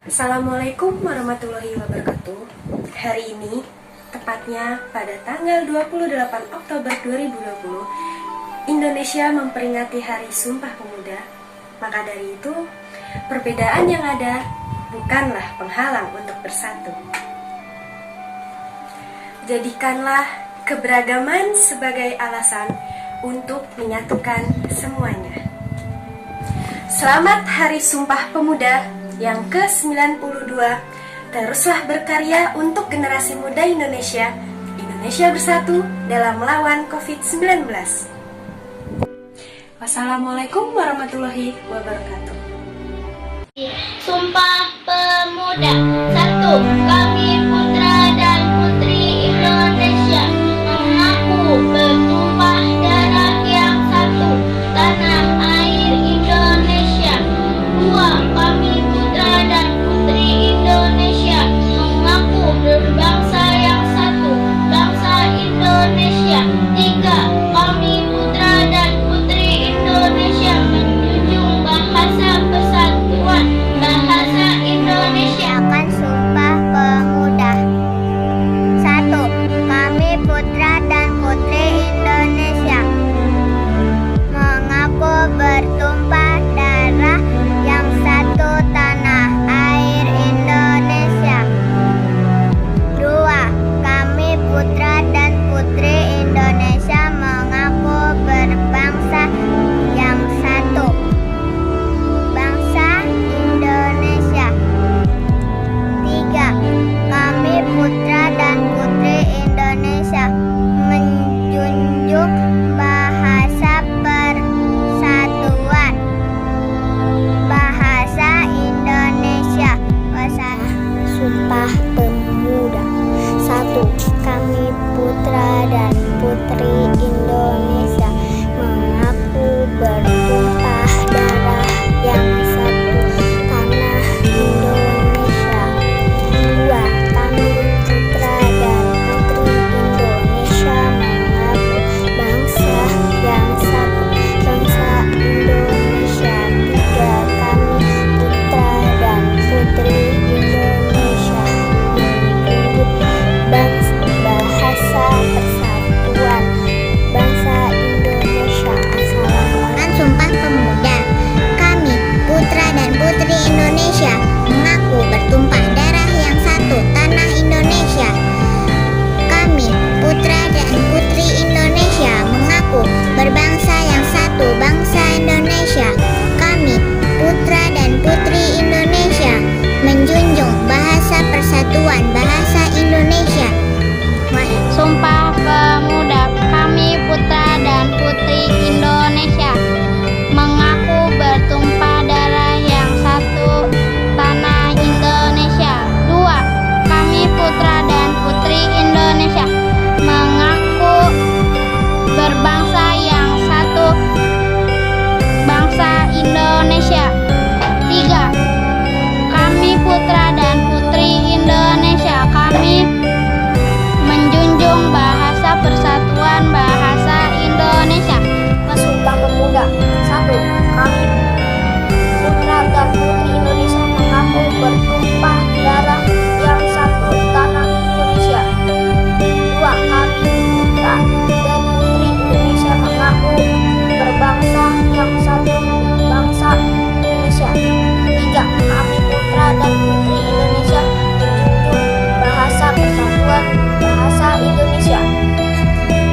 Assalamualaikum warahmatullahi wabarakatuh. Hari ini, tepatnya pada tanggal 28 Oktober 2020, Indonesia memperingati Hari Sumpah Pemuda. Maka dari itu, perbedaan yang ada bukanlah penghalang untuk bersatu. Jadikanlah keberagaman sebagai alasan untuk menyatukan semuanya. Selamat Hari Sumpah Pemuda yang ke-92, teruslah berkarya untuk generasi muda Indonesia. Indonesia bersatu dalam melawan COVID-19. Wassalamualaikum warahmatullahi wabarakatuh. Sumpah Pemuda 1. Kami putra dan putri Indonesia mengaku bertumpah darah yang satu, tanah air Indonesia. 2. Kami putra dan putri Indonesia mengaku berbangsa yang satu, bangsa Indonesia. 3. Kami putra dan putri Indonesia menjunjung bahasa persatuan, bahasa Indonesia. Akan Sumpah Pemuda 1. Kami putra dan putri Indonesia mengaku bertumpah darah yang satu, tanah air Indonesia. 2. Kami putra dan putri Indonesia mengaku berbangsa yang satu, bangsa Indonesia. 3. Kami putra dan putri Indonesia menjunjung bahasa persatuan, bahasa Indonesia. Sumpah Pemuda 1. Kami putra dan putri Indonesia mengaku bertumpah darah yang satu, tanah Indonesia. 2. Kami putra dan putri Indonesia mengaku bangsa yang satu, bangsa Indonesia. 3. Kami putra dan putri Indonesia menjunjung bahasa persatuan, bangsa Indonesia. Assalamualaikum. Sumpah Pemuda. Kami putra dan putri Indonesia mengaku bertumpah darah yang satu, tanah Indonesia. Kami putra dan putri Indonesia mengaku berbangsa yang satu, bangsa Indonesia. Kami putra dan putri Indonesia menjunjung bahasa persatuan, bahasa Indonesia. Sumpah Pemuda. Kami putra dan putri Indonesia mengaku bertumpah darah yang satu, tanah Indonesia. 2. Kami putra dan putri Indonesia mengaku berbangsa yang satu, bangsa Indonesia. 3. Kami putra dan putri Indonesia, kami menjunjung bahasa persatuan, bahasa Indonesia. Sumpah Pemuda 1. Kami putra dan putri Indonesia mengaku bertumpah darah yang satu, tanah Indonesia. 2. Kami putra dan putri Indonesia mengaku berbangsa yang satu, bangsa Indonesia. 3. Kami putra dan putri Indonesia menjunjung bahasa persatuan, bahasa Indonesia.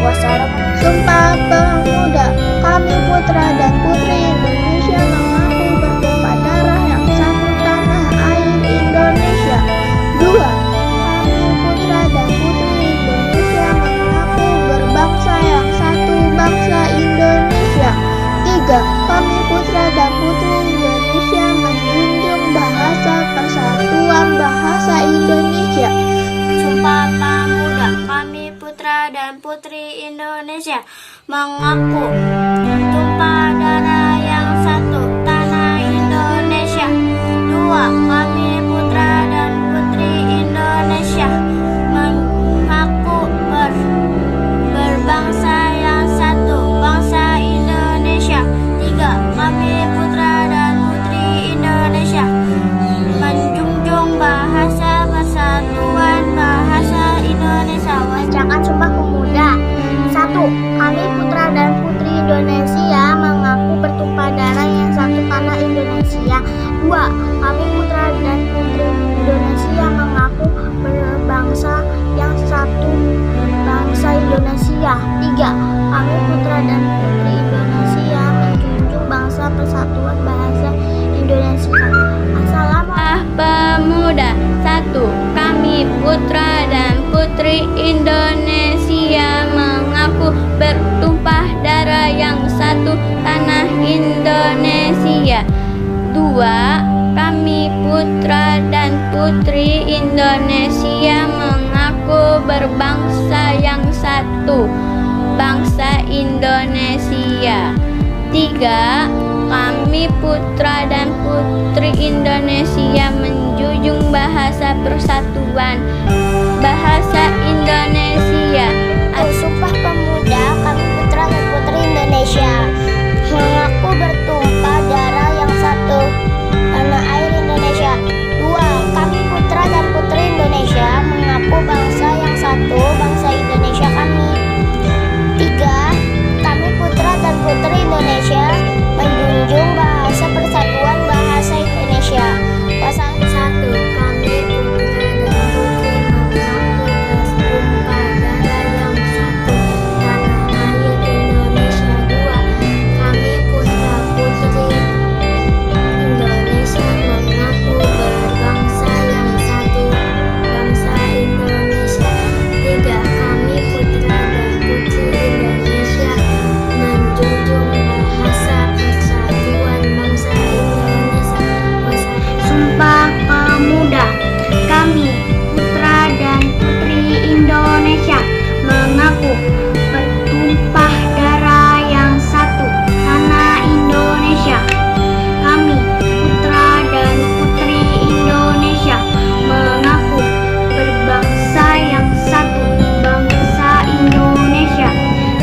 Wassalamualaikum. Sumpah Pemuda. Kami putra dan putri Indonesia mengaku bertumpah darah yang satu, tanah air Indonesia. 2. Kami putra dan putri Indonesia mengaku berbangsa yang satu, bangsa Indonesia. 3. Kami putra dan putri Indonesia menjunjung bahasa persatuan, bahasa Indonesia. Sumpah Pemuda. Kami putra dan putri Indonesia mengaku tumpah darah yang satu, tanah Indonesia. 2. Kami putra dan putri Indonesia mengaku berbangsa yang satu, bangsa Indonesia. 3. Kami putra dan putri Indonesia menjunjung Dua, kami putra dan putri Indonesia mengaku berbangsa yang satu, bangsa Indonesia. Tiga, kami putra dan putri Indonesia menjunjung bangsa persatuan bahasa Indonesia. Assalamualaikum. Pemuda. 1. Kami putra dan putri Indonesia mengaku bertumpah darah yang satu, tanah Indonesia. 2. Kami putra dan putri Indonesia mengaku berbangsa yang satu, bangsa Indonesia. 3. Kami putra dan putri Indonesia menjunjung bahasa persatuan, bahasa Indonesia. Sumpah Pemuda, kami putra dan putri Indonesia mengaku bertumpah darah yang satu, tanah air Indonesia. 2. Kami putra dan putri Indonesia mengaku bangsa yang satu, bangsa Indonesia kami. 3. Kami putra dan putri Indonesia menjunjung bahasa persatuan, bahasa Indonesia. Pasal 1. Kami putra dan putri mengaku bertumpah darah yang satu, tanah air Indonesia. 2. Kami putra putri Indonesia mengaku berbangsa yang satu, bangsa Indonesia. 3. Kami putra dan putri Indonesia menjunjung bahasa persatuan, bangsa Indonesia. Sumpah Pemuda, kami putra dan putri Indonesia mengaku bertumpah darah yang satu, tanah Indonesia. Kami putra dan putri Indonesia mengaku berbangsa yang satu, bangsa Indonesia.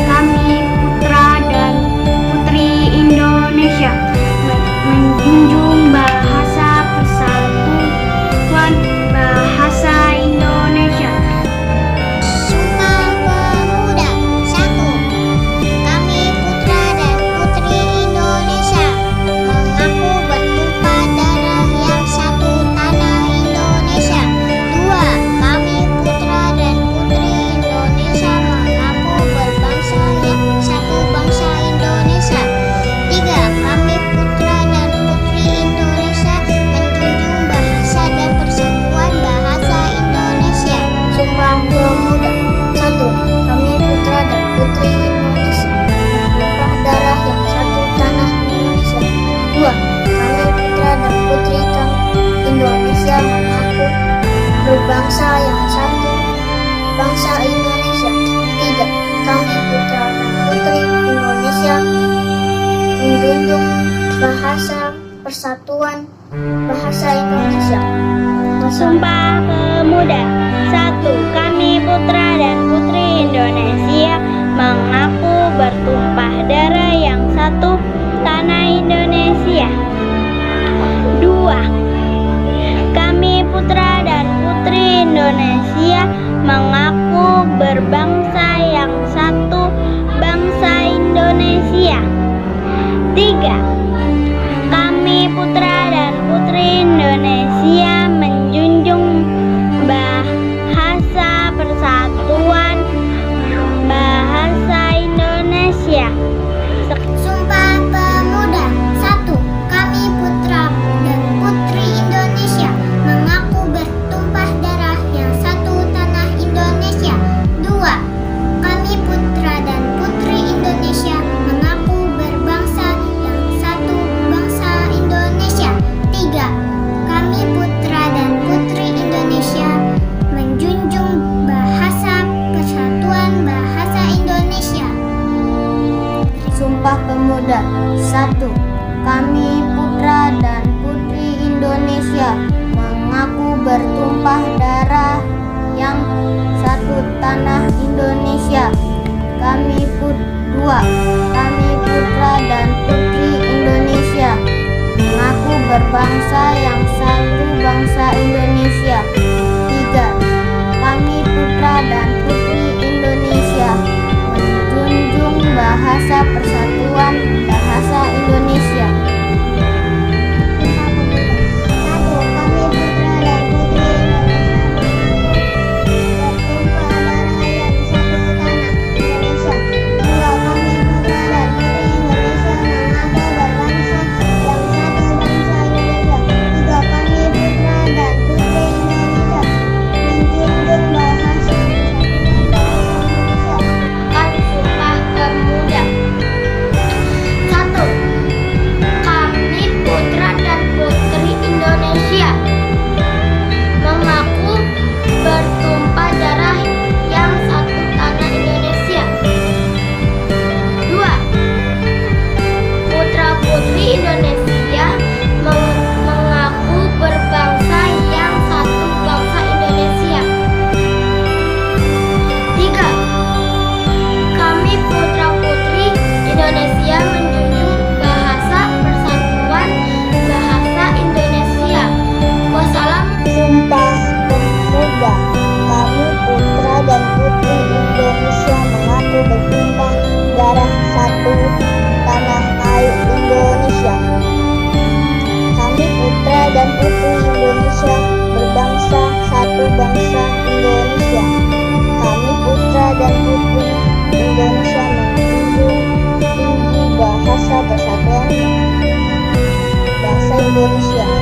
Kami putra dan putri Indonesia menjunjung bahasa persatuan, bahasa Indonesia. Sumpah Pemuda. 1. Kami putra dan putri Indonesia mengaku bertumpah darah yang satu, tanah Indonesia. 2. Kami putra dan putri Indonesia mengaku berbangsa yang satu, bangsa Indonesia. 3. Kami putra dan putri Indonesia menjunjung bahasa dan persatuan, bahasa Indonesia. Sumpah Pemuda. 1. Kami putra dan putri Indonesia bertumpah darah yang satu, tanah Indonesia. 2. Kami putra dan putri Indonesia mengaku berbangsa yang satu, bangsa Indonesia. 3. Kami putra dan putri Indonesia menjunjung bahasa persatuan, bahasa Indonesia. Sumpah Pemuda. 1. Kami putra dan putri Indonesia mengaku bertumpah darah yang satu, tanah Indonesia. 2. Kami putra dan putri Indonesia mengaku berbangsa yang satu, bangsa Indonesia. 3. Kami putra dan putri Indonesia menjunjung bahasa persatuan, bahasa Indonesia. Sumpah Pemuda. 1. Kami putra dan putri Indonesia mengaku bertumpah darah yang satu, tanah Indonesia. 2. Kami putra dan putri Indonesia mengaku berbangsa yang satu, bangsa Indonesia. 3. Kami putra dan putri Indonesia menjunjung bahasa persatuan, bahasa Indonesia. Sumpah Pemuda. 1. Kami putra dan putri Indonesia mengaku bertumpah darah yang satu, tanah Indonesia. 2. Kami putra dan putri Indonesia mengaku berbangsa yang satu, bangsa Indonesia. 3. Kami putra dan putri Indonesia menjunjung bahasa persatuan, bahasa Indonesia. dan putri Indonesia berbangsa satu bangsa Indonesia. Kami putra dan putri Indonesia menjunjung tinggi bahasa persatuan bahasa Indonesia.